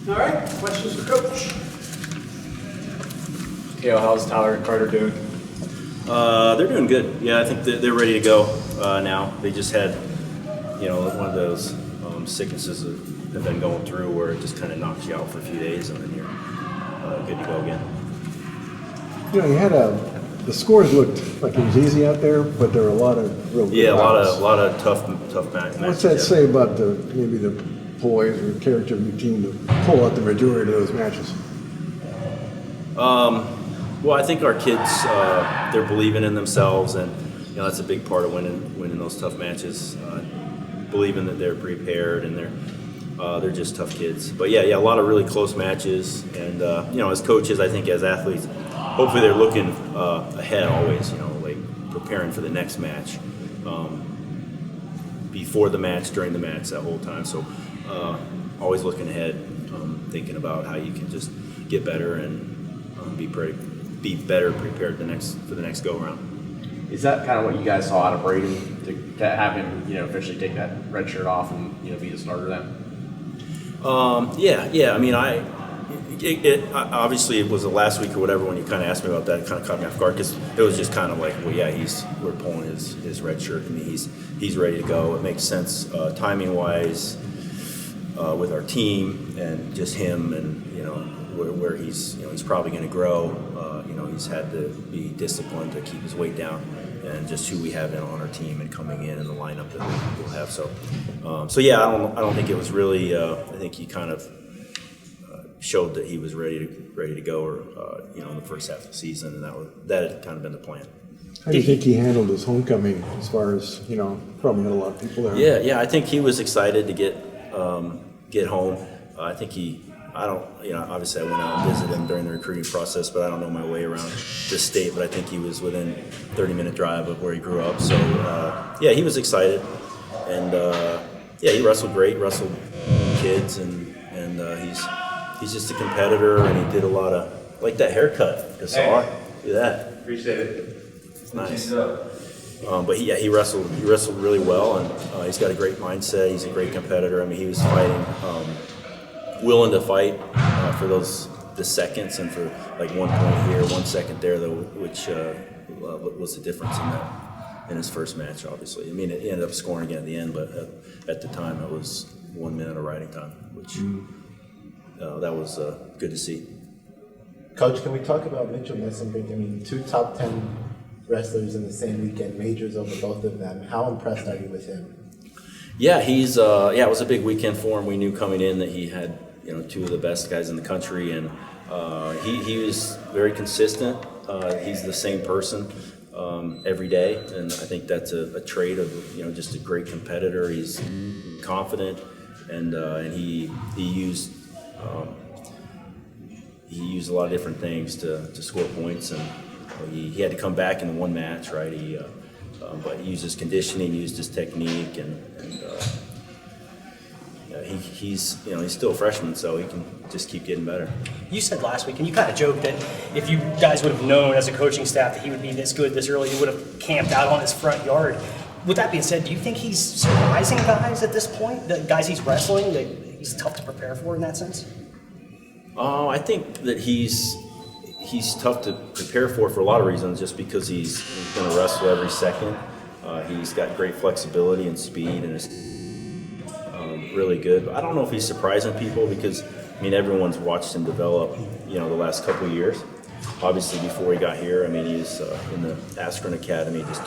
All right, questions for Coach? Cael, how's Tyler and Carter doing? They're doing good. Yeah, I think they're ready to go now. They just had, one of those sicknesses that have been going through where it just kind of knocks you out for a few days and then you're good to go again. You know, you had the scores looked like it was easy out there, but there were a lot of real good a battles. lot of tough matches. What's that say about maybe the poise or character of your team to pull out the majority of those matches? Well, I think our kids, they're believing in themselves, and that's a big part of winning those tough matches. Believing that they're prepared and they're just tough kids. But yeah, a lot of really close matches, and as coaches, I think as athletes, hopefully they're looking ahead always. Like preparing for the next match, before the match, during the match, that whole time. So always looking ahead, thinking about how you can just get better and be better prepared for the next go around. Is that kind of what you guys saw out of Brayden to have him, officially take that red shirt off and be the starter then? Yeah. I mean, obviously it was the last week or whatever when you kind of asked me about that. It kind of caught me off guard because it was just kind of like, well, yeah, we're pulling his red shirt. I mean, he's ready to go. It makes sense timing wise with our team and just him and where he's probably going to grow. He's had to be disciplined to keep his weight down, and just who we have on our team and coming in and the lineup that we'll have. So yeah, I don't think it was really. I think he kind of showed that he was ready to go, or in the first half of the season, and that had kind of been the plan. How do you think he handled his homecoming as far as, probably had a lot of people there? Yeah, I think he was excited to get home. I think obviously I went out and visited him during the recruiting process, but I don't know my way around this state, but I think he was within 30-minute drive of where he grew up. So, he was excited. And, he wrestled great, wrestled kids, and he's just a competitor, and he did a lot of, like that haircut. Look at that. Appreciate it. It's nice. But he wrestled really well, and he's got a great mindset. He's a great competitor. I mean, he was fighting, willing to fight for the seconds, and for like 1 point here, 1 second there, though, which was the difference in his first match. Obviously, I mean, it ended up scoring again at the end, but at the time it was 1 minute of riding time, which that was good to see. Coach, can we talk about Mitchell Mesen? I mean, 2 top 10 wrestlers in the same weekend, majors over both of them. How impressed are you with him? Yeah, it was a big weekend for him. We knew coming in that he had 2 of the best guys in the country, and he was very consistent. He's the same person every day, and I think that's a trait of just a great competitor. He's confident, and he used a lot of different things to score points, and he had to come back in the one match, right? But he used his conditioning, used his technique, and he's still a freshman, so he can just keep getting better. You said last week, and you kind of joked that if you guys would have known as a coaching staff that he would be this good this early, you would have camped out on his front yard. With that being said, do you think he's surprising guys at this point? The guys he's wrestling, that he's tough to prepare for in that sense? I think that he's tough to prepare for a lot of reasons, just because he's going to wrestle every second. He's got great flexibility and speed, and is really good. I don't know if he's surprising people because, everyone's watched him develop, the last couple of years. Obviously, before he got here, he was in the Askren Academy, just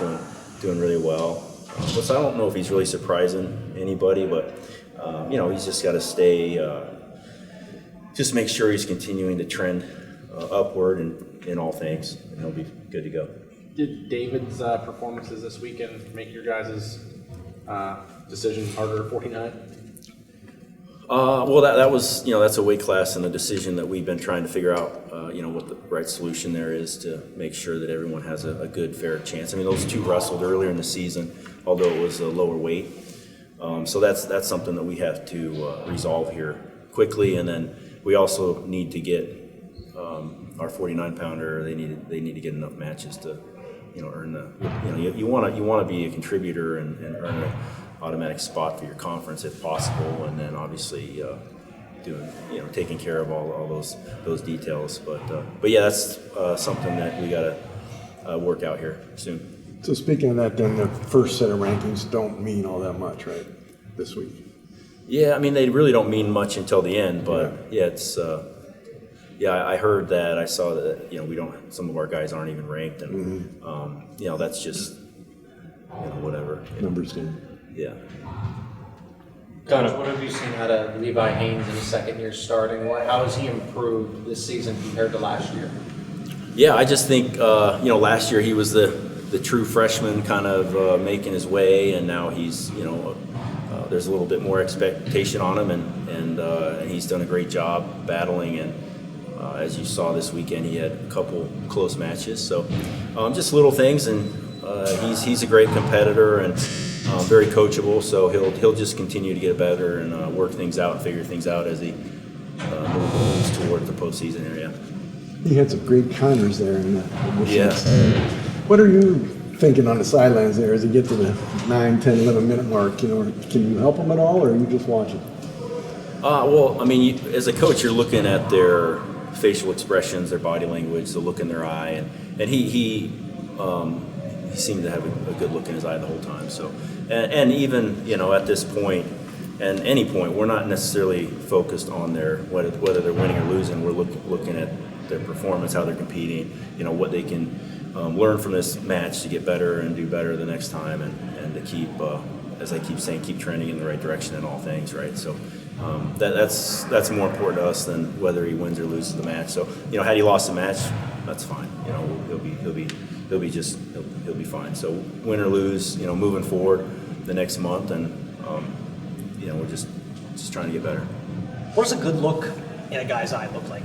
doing really well. So I don't know if he's really surprising anybody, but he's just got to stay, just make sure he's continuing to trend upward in all things, and he'll be good to go. Did David's performances this weekend make your guys' decision harder at 49? Well, that was, that's a weight class and a decision that we've been trying to figure out, what the right solution there is to make sure that everyone has a good, fair chance. Those 2 wrestled earlier in the season, although it was a lower weight. So that's something that we have to resolve here quickly, and then we also need to get our 49-pounder. They need to get enough matches to, earn the. You want to be a contributor and earn an automatic spot for your conference if possible, and then obviously doing, taking care of all those details. But yeah, that's something that we got to work out here soon. So speaking of that, then the first set of rankings don't mean all that much, right, this week? Yeah, I mean, they really don't mean much until the end, but yeah, it's I heard that. I saw that some of our guys aren't even ranked, and that's just whatever. Numbers game. Yeah. Coach, what have you seen out of Levi Haynes in his second year starting? How has he improved this season compared to last year? Yeah, I just think last year he was the true freshman, kind of making his way, and now he's there's a little bit more expectation on him, and he's done a great job battling. And as you saw this weekend, he had a couple close matches. So just little things, and he's a great competitor and very coachable. So he'll just continue to get better and work things out and figure things out as he moves toward the postseason area. He had some great counters there in the Yeah. What are you thinking on the sidelines there as you get to the 9, 10, 11 minute mark? Can you help him at all, or are you just watching? Well, I mean, as a coach, you're looking at their facial expressions, their body language, the look in their eye, and he seemed to have a good look in his eye the whole time. So, and even at this point, and any point, we're not necessarily focused on whether they're winning or losing. We're looking at their performance, how they're competing, what they can learn from this match to get better and do better the next time, and to keep, as I keep saying, keep trending in the right direction in all things, right? So that's more important to us than whether he wins or loses the match. So had he lost the match, that's fine. He'll be fine. So win or lose, moving forward the next month, and we're just trying to get better. What does a good look in a guy's eye look like?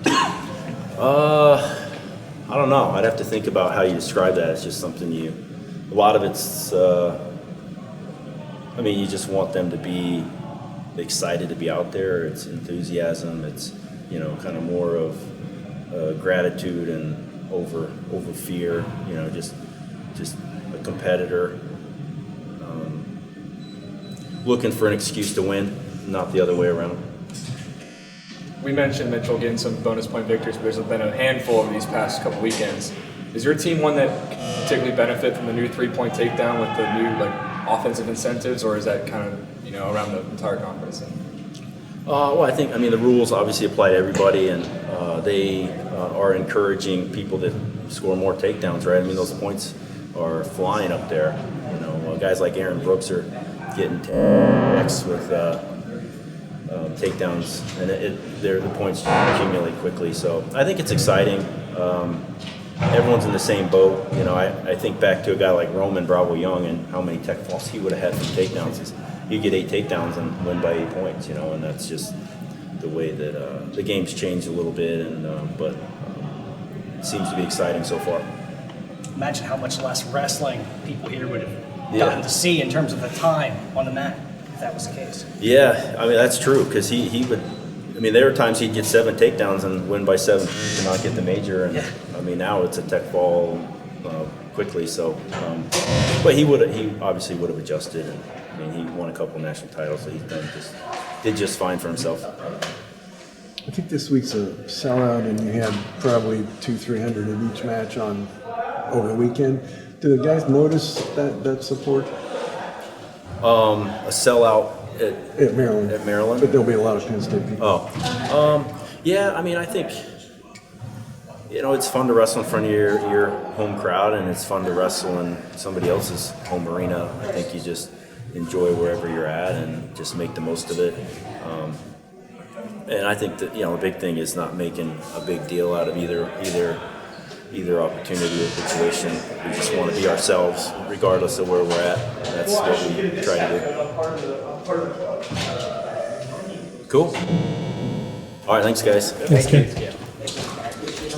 I don't know. I'd have to think about how you describe that. It's just something a lot of it's, you just want them to be excited to be out there. It's enthusiasm. It's, kind of more of gratitude and over fear, just a competitor. Looking for an excuse to win, not the other way around. We mentioned Mitchell getting some bonus point victories, but there's been a handful of these past couple weekends. Is your team one that can particularly benefit from the new 3-point takedown with the new offensive incentives, or is that kind of around the entire conference? Well, I think the rules obviously apply to everybody, and they are encouraging people to score more takedowns, right? Those points are flying up there. Guys like Aaron Brooks are getting X with takedowns, and the points accumulate quickly. So I think it's exciting. Everyone's in the same boat. I think back to a guy like Roman Bravo Young and how many tech falls he would have had from takedowns. You get 8 takedowns and win by 8 points, and that's just the way that the game's changed a little bit, but it seems to be exciting so far. Imagine how much less wrestling people here would have gotten to see in terms of the time on the mat, if that was the case. Yeah, that's true, because he would. There were times he'd get 7 takedowns and win by 7 and not get the major, and now it's a tech fall quickly. So, but he obviously would have adjusted, and he won a couple national titles, so did just fine for himself. I think this week's a sellout, and you had probably 200-300 in each match over the weekend. Do the guys notice that support? A sellout At Maryland. At Maryland? But there'll be a lot of Penn State people. Yeah, I think, it's fun to wrestle in front of your home crowd, and it's fun to wrestle in somebody else's home arena. I think you just enjoy wherever you're at and just make the most of it. And I think that, the big thing is not making a big deal out of either opportunity or situation. We just want to be ourselves regardless of where we're at. That's what we try to do. Cool. All right, thanks guys. Thank you.